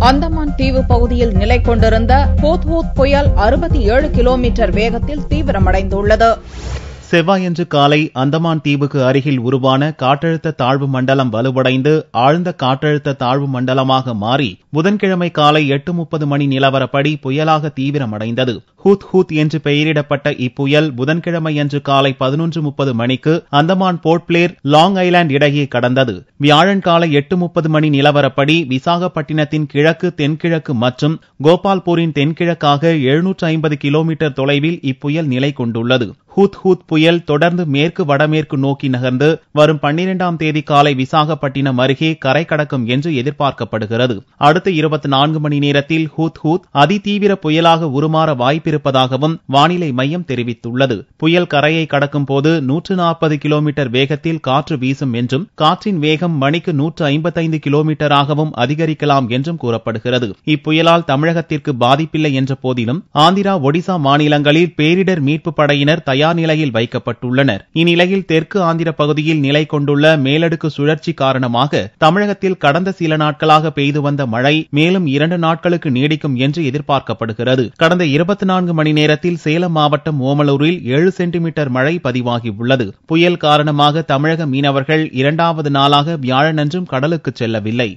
அந்தமான் தீவு பகுதியில் நிலை கொண்டிருந்த ஹூத் புயல் 67 கிலோமீட்டர் வேகத்தில் தீவிரமடைந்துள்ளது. செவ்வாயன்று காலை அந்தமான் தீவுக்கு அருகில் உருவான காற்றழுத்த தாழ்வு மண்டலம் வலுவடைந்து ஆழ்ந்த காற்றழுத்த தாழ்வு மண்டலமாக மாறி புதன்கிழமை காலை 8:30 மணி நிலவரப்படி புயலாக தீவிரமடைந்தது. ஹூத் என்று பெயரிடப்பட்ட இப்புயல் புதன்கிழமையன்று காலை 11:30 மணிக்கு அந்தமான் போர்ட் பிளேர் லாங் ஐலாந்து இடையே கடந்தது. வியாழன் காலை 8:30 மணி நிலவரப்படி விசாகப்பட்டினத்தின் கிழக்கு, தென்கிழக்கு மற்றும் கோபால்பூரின் தென்கிழக்காக 750 கிலோமீட்டர் தொலைவில் இப்புயல் நிலை கொண்டுள்ளது. ஹூத் புயல் தொடர்ந்து மேற்கு வடமேற்கு நோக்கி நகர்ந்து வரும் 12ஆம் தேதி காலை விசாகப்பட்டினம் அருகே கரை கடக்கும் என்று எதிர்பார்க்கப்படுகிறது. அடுத்த 24 மணி நேரத்தில் ஹூத் அதிதீவிர புயலாக உருமாற வாய்ப்பிருப்பதாகவும் வானிலை மையம் தெரிவித்துள்ளது. புயல் கரையை கடக்கும் போது 140 கிலோமீட்டர் வேகத்தில் காற்று வீசும் என்றும் காற்றின் வேகம் மணிக்கு 155 கிலோமீட்டராகவும் அதிகரிக்கலாம் என்றும் கூறப்படுகிறது. இப்புயலால் தமிழகத்திற்கு பாதிப்பில்லை என்ற போதிலும் ஆந்திரா, ஒடிசா மாநிலங்களில் பேரிடர் மீட்பு படையினர் தயார் நிலையில் வைக்கப்பட்டுள்ளனர். இந்நிலையில் தெற்கு ஆந்திர பகுதியில் நிலை கொண்டுள்ள மேலடுக்கு சுழற்சி காரணமாக தமிழகத்தில் கடந்த சில நாட்களாக பெய்து வந்த மழை மேலும் 2 நாட்களுக்கு நீடிக்கும் என்று எதிர்பார்க்கப்படுகிறது. கடந்த 24 மணி நேரத்தில் சேலம் மாவட்டம் ஓமலூரில் 7 சென்டிமீட்டர் மழை பதிவாகியுள்ளது. புயல் காரணமாக தமிழக மீனவர்கள் 2வது நாளாக வியாழனன்றும் கடலுக்கு செல்லவில்லை.